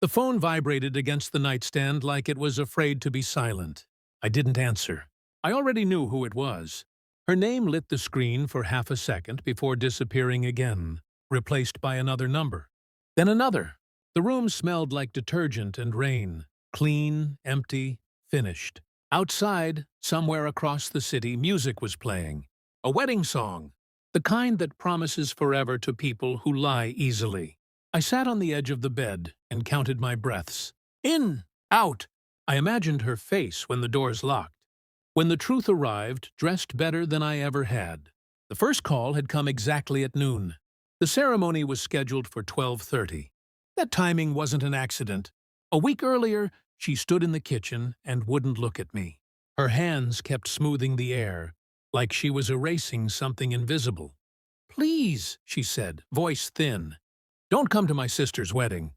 The phone vibrated against the nightstand like it was afraid to be silent. I didn't answer. I already knew who it was. Her name lit the screen for half a second before disappearing again, replaced by another number. Then another. The room smelled like detergent and rain. Clean, empty, finished. Outside, somewhere across the city, music was playing. A wedding song. The kind that promises forever to people who lie easily. I sat on the edge of the bed and counted my breaths. In, out. I imagined her face when the doors locked. When the truth arrived, dressed better than I ever had. The first call had come exactly at noon. The ceremony was scheduled for 12:30. That timing wasn't an accident. A week earlier, she stood in the kitchen and wouldn't look at me. Her hands kept smoothing the air, like she was erasing something invisible. "Please," she said, voice thin. "Don't come to my sister's wedding."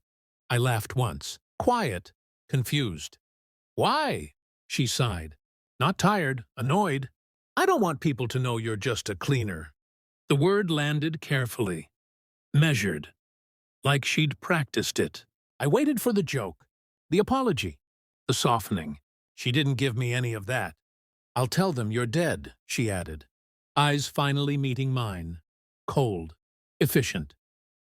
I laughed once, quiet, confused. "Why?" she sighed. Not tired, annoyed. "I don't want people to know you're just a cleaner." The word landed carefully, measured, like she'd practiced it. I waited for the joke, the apology, the softening. She didn't give me any of that. "I'll tell them you're dead," she added, eyes finally meeting mine. Cold, efficient.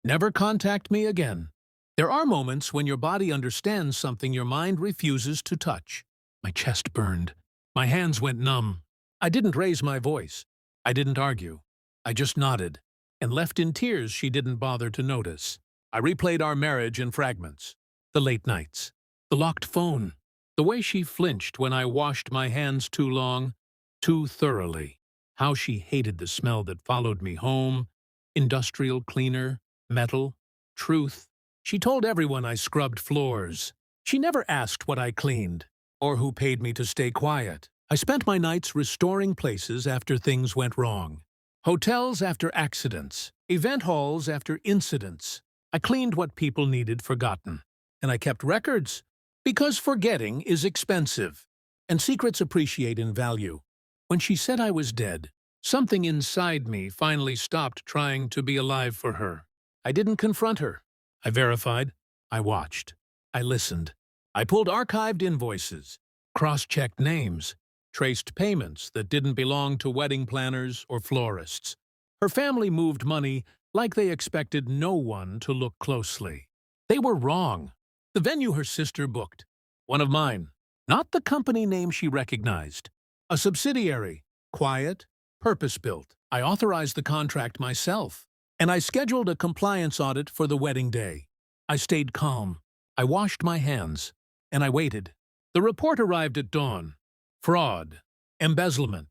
"Never contact me again." There are moments when your body understands something your mind refuses to touch. My chest burned. My hands went numb. I didn't raise my voice. I didn't argue. I just nodded, and left in tears she didn't bother to notice. I replayed our marriage in fragments. The late nights. The locked phone. The way she flinched when I washed my hands too long, too thoroughly. How she hated the smell that followed me home. Industrial cleaner, metal, truth. She told everyone I scrubbed floors. She never asked what I cleaned, or who paid me to stay quiet. I spent my nights restoring places after things went wrong. Hotels after accidents. Event halls after incidents. I cleaned what people needed forgotten. And I kept records. Because forgetting is expensive. And secrets appreciate in value. When she said I was dead, something inside me finally stopped trying to be alive for her. I didn't confront her. I verified. I watched. I listened. I pulled archived invoices, cross-checked names, traced payments that didn't belong to wedding planners or florists. Her family moved money like they expected no one to look closely. They were wrong. The venue her sister booked. One of mine. Not the company name she recognized. A subsidiary. Quiet. Purpose-built. I authorized the contract myself. And I scheduled a compliance audit for the wedding day. I stayed calm. I washed my hands. And I waited. The report arrived at dawn. Fraud. Embezzlement.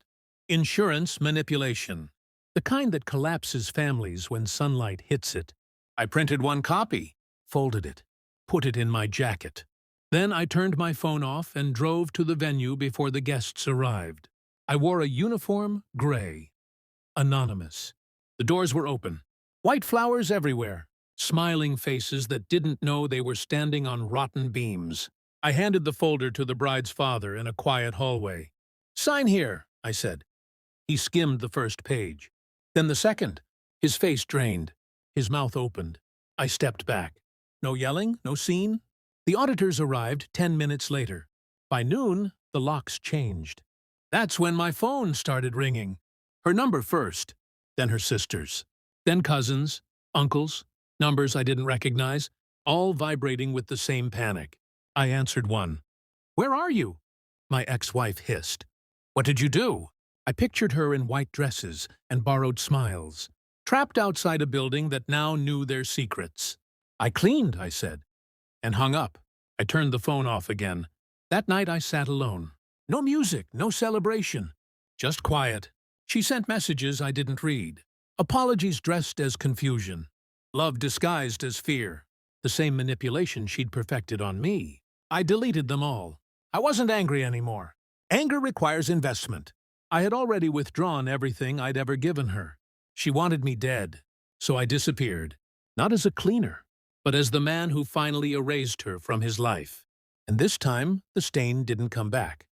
Insurance manipulation. The kind that collapses families when sunlight hits it. I printed one copy, folded it, put it in my jacket. Then I turned my phone off and drove to the venue before the guests arrived. I wore a uniform, gray. Anonymous. The doors were open. White flowers everywhere. Smiling faces that didn't know they were standing on rotten beams. I handed the folder to the bride's father in a quiet hallway. "Sign here," I said. He skimmed the first page. Then the second. His face drained. His mouth opened. I stepped back. No yelling, no scene. The auditors arrived 10 minutes later. By noon, the locks changed. That's when my phone started ringing. Her number first, then her sister's, then cousins, uncles, numbers I didn't recognize, all vibrating with the same panic. I answered one. "Where are you?" My ex-wife hissed. "What did you do?" I pictured her in white dresses and borrowed smiles, trapped outside a building that now knew their secrets. "I cleaned," I said, and hung up. I turned the phone off again. That night I sat alone. No music, no celebration. Just quiet. She sent messages I didn't read. Apologies dressed as confusion. Love disguised as fear. The same manipulation she'd perfected on me. I deleted them all. I wasn't angry anymore. Anger requires investment. I had already withdrawn everything I'd ever given her. She wanted me dead, so I disappeared. Not as a cleaner, but as the man who finally erased her from his life. And this time, the stain didn't come back.